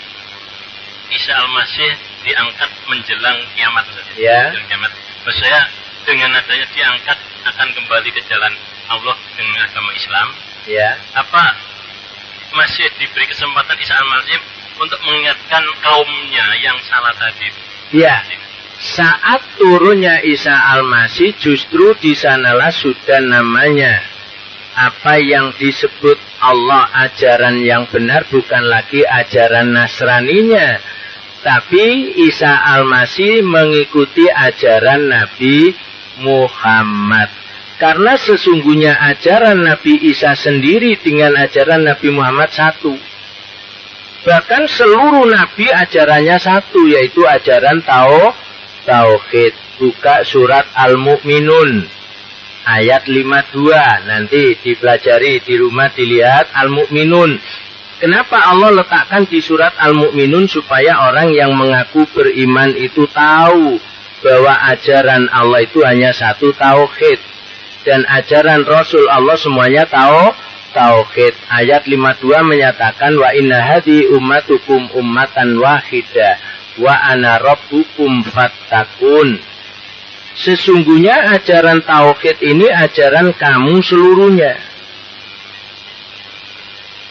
Isa Al-Masih diangkat menjelang kiamat Ustaz. Ya. Menjelang kiamat. Maksud saya dengan adanya diangkat akan kembali ke jalan Allah dengan agama Islam. Ya. Apa masih diberi kesempatan Isa Al-Masih untuk mengingatkan kaumnya yang salah tadi? Ya. Saat turunnya Isa Al-Masih justru di sanalah sudah namanya apa yang disebut Allah ajaran yang benar bukan lagi ajaran Nasraninya, Tetapi Isa Al-Masih mengikuti ajaran Nabi Muhammad. Karena sesungguhnya ajaran Nabi Isa sendiri dengan ajaran Nabi Muhammad satu. Bahkan seluruh Nabi ajarannya satu, yaitu ajaran Tauhid. Buka surat Al-Mu'minun ayat 52. Nanti dipelajari di rumah, dilihat Al-Mu'minun. Kenapa Allah letakkan di surat Al-Mu'minun? Supaya orang yang mengaku beriman itu tahu bahwa ajaran Allah itu hanya satu, tauhid. Dan ajaran Rasul Allah semuanya tauhid. Ayat 52 menyatakan, wa inna hadhi ummatukum ummatan wahidah wa ana rabbukum fattakun. Sesungguhnya ajaran tauhid ini ajaran kamu seluruhnya.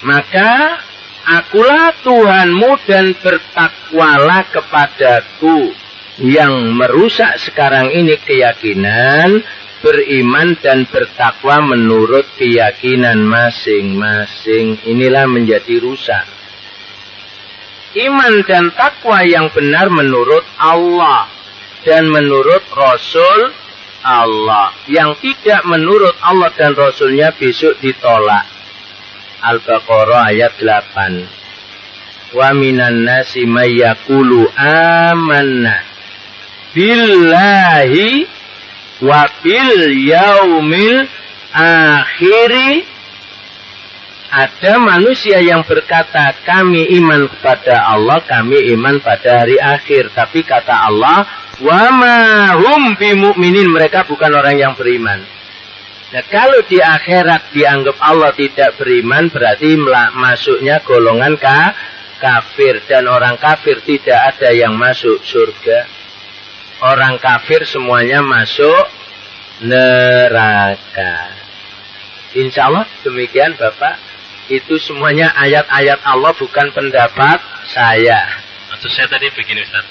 Maka akulah Tuhanmu dan bertakwalah kepadaku. Yang merusak sekarang ini keyakinan, beriman dan bertakwa menurut keyakinan masing-masing. Inilah menjadi rusak. Iman dan takwa yang benar menurut Allah dan menurut Rasul Allah. Yang tidak menurut Allah dan Rasulnya besok ditolak. Al-Baqarah ayat 8. Wa minan nasi may yaqulu amanna billahi wa bil yaumil akhiri. Ada manusia yang berkata kami iman kepada Allah, kami iman pada hari akhir. Tapi kata Allah, wa ma hum bimu'minin, mereka bukan orang yang beriman. Nah, kalau di akhirat dianggap Allah tidak beriman, berarti masuknya golongan kafir. Dan orang kafir tidak ada yang masuk surga. Orang kafir semuanya masuk neraka. Insya Allah demikian Bapak. Itu semuanya ayat-ayat Allah, bukan pendapat saya. Maksud saya tadi begini Ustaz.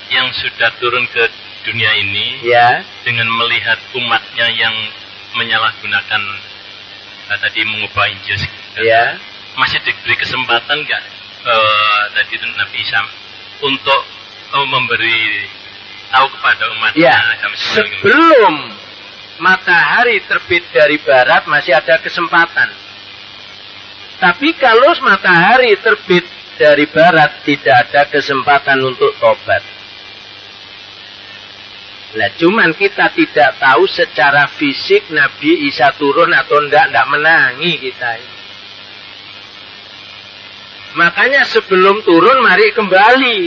Yang sudah turun ke dunia ini, ya, dengan melihat umatnya yang menyalahgunakan tadi mengubah Injil, ya, masih diberi kesempatan nggak tadi Nabi Isa untuk memberi tahu kepada umatnya? Ya, sebelum matahari terbit dari barat masih ada kesempatan. Tapi kalau matahari terbit dari barat tidak ada kesempatan untuk tobat. Nah, cuman kita tidak tahu secara fisik Nabi Isa turun atau enggak menangi kita. Makanya sebelum turun mari kembali.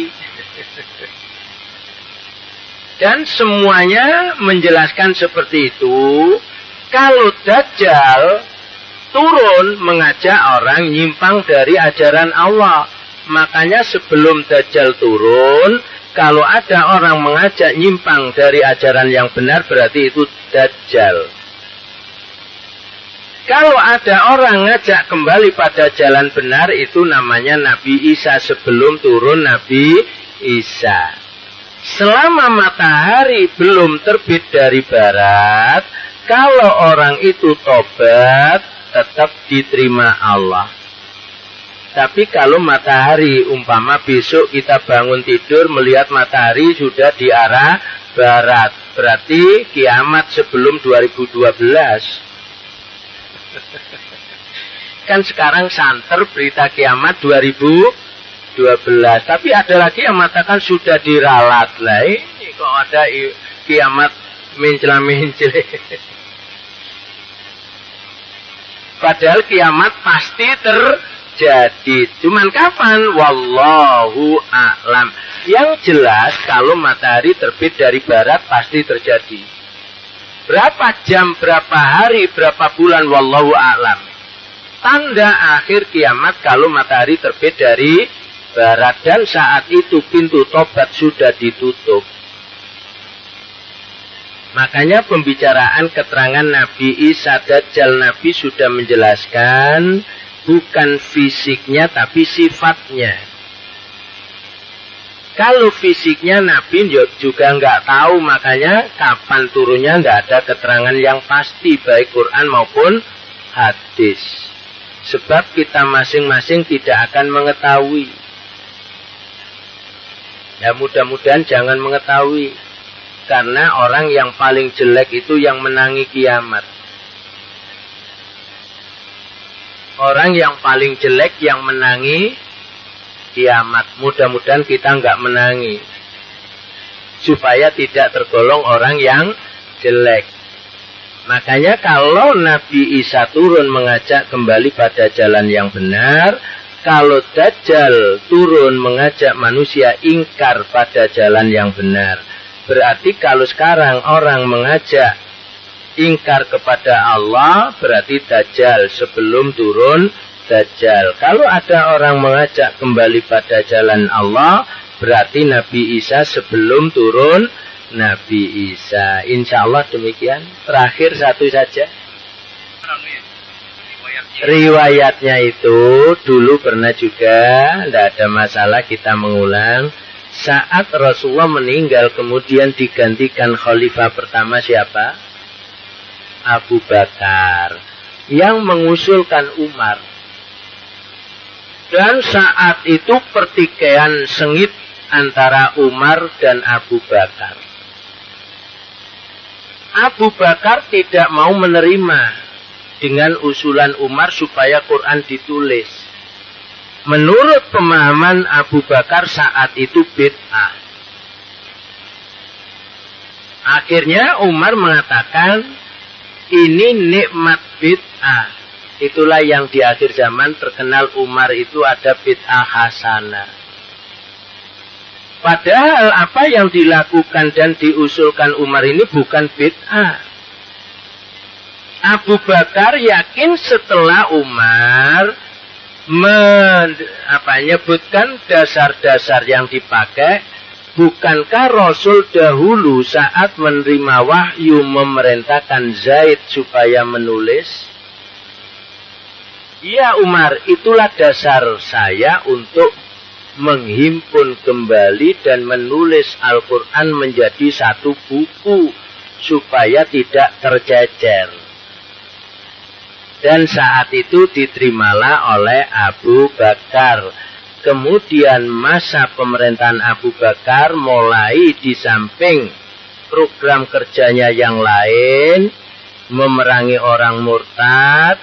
Dan semuanya menjelaskan seperti itu. Kalau Dajjal turun mengajak orang nyimpang dari ajaran Allah. Makanya sebelum Dajjal turun, kalau ada orang mengajak nyimpang dari ajaran yang benar, berarti itu Dajjal. Kalau ada orang ngajak kembali pada jalan benar, itu namanya Nabi Isa sebelum turun Nabi Isa. Selama matahari belum terbit dari barat, kalau orang itu tobat, tetap diterima Allah. Tapi kalau matahari, umpama besok kita bangun tidur melihat matahari sudah di arah barat, berarti kiamat sebelum 2012. Kan sekarang santer berita kiamat 2012. Tapi ada lagi yang mengatakan sudah diralat. Lah ini kok ada kiamat mencela-mencela. Padahal kiamat pasti terjadi. Cuman kapan? Wallahu a'lam. Yang jelas kalau matahari terbit dari barat pasti terjadi. Berapa jam, berapa hari, berapa bulan, wallahu a'lam. Tanda akhir kiamat kalau matahari terbit dari barat. Dan saat itu pintu tobat sudah ditutup. Makanya pembicaraan keterangan Nabi Isa Dajjal, Nabi sudah menjelaskan bukan fisiknya tapi sifatnya. Kalau fisiknya Nabi juga nggak tahu, makanya kapan turunnya nggak ada keterangan yang pasti baik Quran maupun hadis. Sebab kita masing-masing tidak akan mengetahui. Ya mudah-mudahan jangan mengetahui. Karena orang yang paling jelek itu yang menangi kiamat. Orang yang paling jelek yang menangi kiamat. Mudah-mudahan kita nggak menangi. Supaya tidak tergolong orang yang jelek. Makanya kalau Nabi Isa turun mengajak kembali pada jalan yang benar, kalau Dajjal turun mengajak manusia ingkar pada jalan yang benar, berarti kalau sekarang orang mengajak ingkar kepada Allah, berarti Dajjal sebelum turun Dajjal. Kalau ada orang mengajak kembali pada jalan Allah, berarti Nabi Isa sebelum turun Nabi Isa. Insya Allah demikian. Terakhir satu saja. Riwayatnya itu dulu pernah juga, tidak ada masalah kita mengulang. Saat Rasulullah meninggal kemudian digantikan khalifah pertama siapa? Abu Bakar. Yang mengusulkan Umar. Dan saat itu pertikaian sengit antara Umar dan Abu Bakar. Abu Bakar tidak mau menerima dengan usulan Umar supaya Quran ditulis. Menurut pemahaman Abu Bakar saat itu bid'ah. Akhirnya Umar mengatakan, ini nikmat bid'ah. Itulah yang di akhir zaman terkenal Umar itu ada bid'ah hasanah. Padahal apa yang dilakukan dan diusulkan Umar ini bukan bid'ah. Abu Bakar yakin setelah Umar menyebutkan dasar-dasar yang dipakai, bukankah Rasul dahulu saat menerima wahyu memerintahkan Zaid supaya menulis? Ya Umar, itulah dasar saya untuk menghimpun kembali dan menulis Al-Quran menjadi satu buku supaya tidak tercecer. Dan saat itu diterimalah oleh Abu Bakar. Kemudian masa pemerintahan Abu Bakar mulai di samping program kerjanya yang lain, memerangi orang murtad,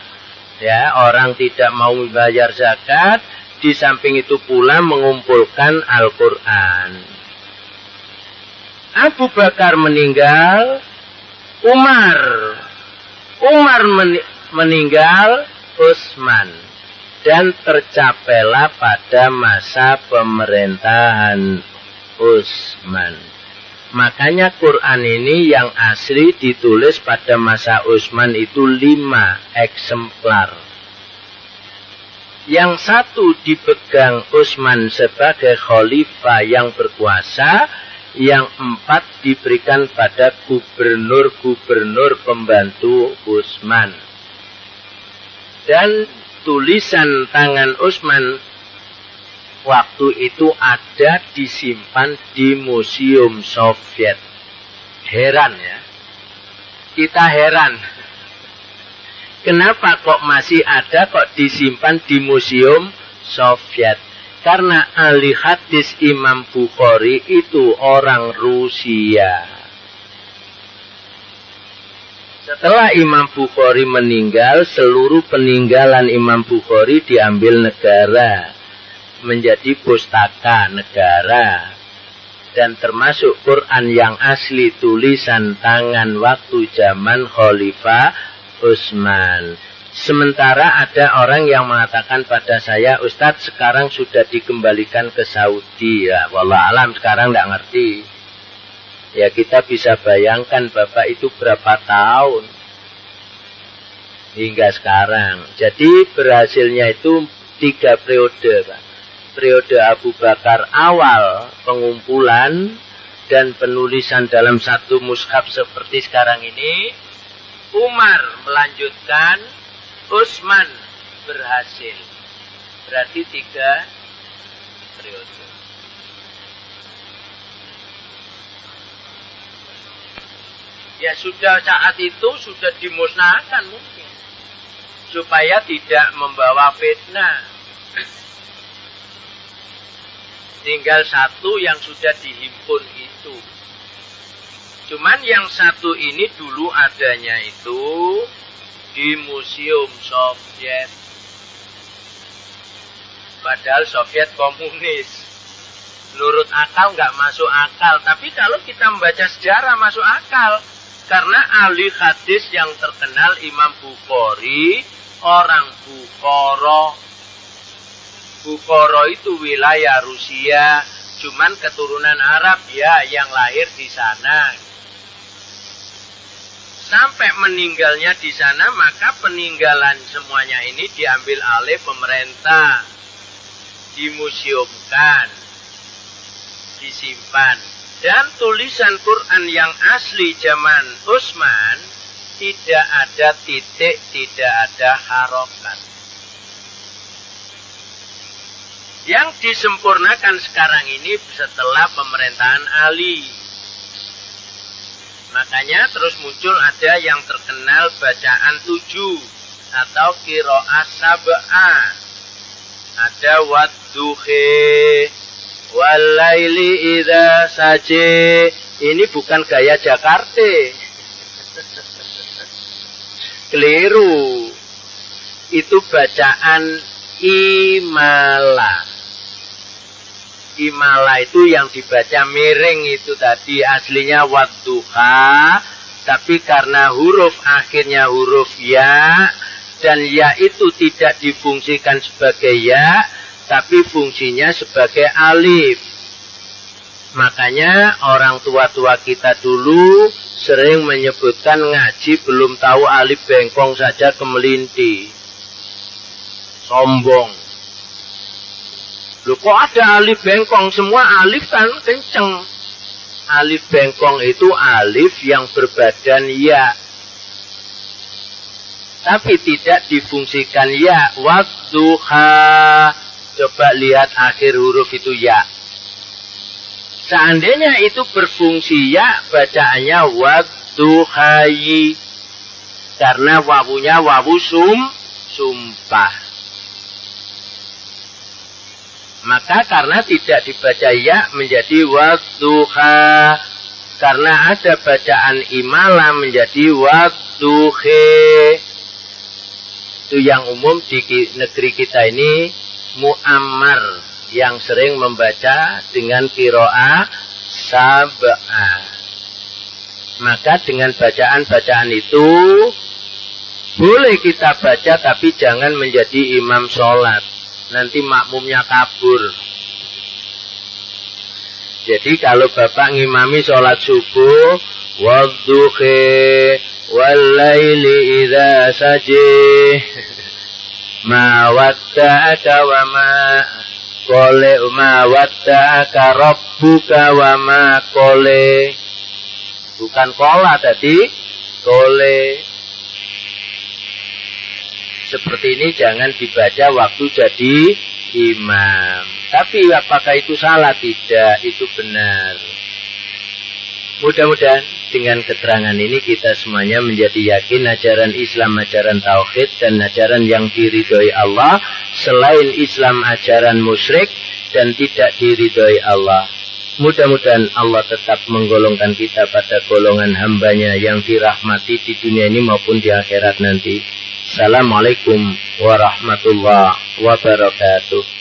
ya, orang tidak mau membayar zakat, di samping itu pula mengumpulkan Al-Quran. Abu Bakar meninggal, Umar meninggal, Utsman, dan tercapailah pada masa pemerintahan Utsman. Makanya Quran ini yang asli ditulis pada masa Utsman itu 5 eksemplar. Yang satu dipegang Utsman sebagai khalifah yang berkuasa, yang 4 diberikan pada gubernur-gubernur pembantu Utsman. Dan tulisan tangan Utsman waktu itu ada disimpan di Museum Soviet. Heran ya. Kita heran. Kenapa kok masih ada, kok disimpan di Museum Soviet? Karena ahli hadis Imam Bukhari itu orang Rusia. Setelah Imam Bukhari meninggal, seluruh peninggalan Imam Bukhari diambil negara. Menjadi pustaka negara. Dan termasuk Quran yang asli tulisan tangan waktu zaman Khalifah Utsman. Sementara ada orang yang mengatakan pada saya, Ustadz sekarang sudah dikembalikan ke Saudi. Ya, wallahualam sekarang tidak ngerti. Ya kita bisa bayangkan Bapak itu berapa tahun hingga sekarang. Jadi berhasilnya itu 3 periode, Pak. Periode Abu Bakar awal pengumpulan dan penulisan dalam satu mushaf seperti sekarang ini. Umar melanjutkan, Utsman berhasil. Berarti 3 periode. Ya sudah saat itu sudah dimusnahkan mungkin. Supaya tidak membawa fitnah. Tinggal satu yang sudah dihimpun itu. Cuman yang satu ini dulu adanya itu di Museum Soviet. Padahal Soviet komunis. Menurut akal nggak masuk akal. Tapi kalau kita membaca sejarah masuk akal. Karena ahli hadis yang terkenal Imam Bukhari, orang Bukhara. Bukhara itu wilayah Rusia. Cuman keturunan Arab ya yang lahir di sana. Sampai meninggalnya di sana, maka peninggalan semuanya ini diambil alih pemerintah. Dimuseumkan. Disimpan. Dan tulisan Quran yang asli zaman Utsman tidak ada titik, tidak ada harokat. Yang disempurnakan sekarang ini setelah pemerintahan Ali. Makanya terus muncul ada yang terkenal bacaan 7 atau qiraah sab'ah. Ada wadduhi walaili idza saje. Ini bukan gaya Jakarta. Keliru. Itu bacaan imala. Imala itu yang dibaca miring itu tadi aslinya wadduha, tapi karena huruf akhirnya huruf ya, dan ya itu tidak difungsikan sebagai ya, tapi fungsinya sebagai alif. Makanya orang tua-tua kita dulu sering menyebutkan ngaji belum tahu alif bengkong saja kemelinti. Sombong. Loh kok ada alif bengkong? Semua alif kan kenceng. Alif bengkong itu alif yang berbadan ya. Tapi tidak difungsikan ya. Wadduha. Coba lihat akhir huruf itu ya. Seandainya itu berfungsi ya, bacaannya wadduhayi. Karena wawunya wawu sumpah. Maka karena tidak dibaca ya menjadi wadduha. Karena ada bacaan imala menjadi wadduhe. Itu yang umum di negeri kita ini muammar. Yang sering membaca dengan qiraah sab'ah. Maka dengan bacaan-bacaan itu boleh kita baca tapi jangan menjadi imam sholat. Nanti makmumnya kabur. Jadi kalau bapak ngimami sholat subuh, wadduhi walaili idza saje, ma wadda'aka wa ma qole, ma wadda'aka rabbuka wa ma qole. Bukan kola tadi, qole. Seperti ini jangan dibaca waktu jadi imam. Tapi apakah itu salah? Tidak, itu benar. Mudah-mudahan dengan keterangan ini kita semuanya menjadi yakin ajaran Islam, ajaran tauhid dan ajaran yang diridhoi Allah. Selain Islam ajaran musyrik dan tidak diridhoi Allah. Mudah-mudahan Allah tetap menggolongkan kita pada golongan hambanya yang dirahmati di dunia ini maupun di akhirat nanti. Assalamualaikum warahmatullahi wabarakatuh.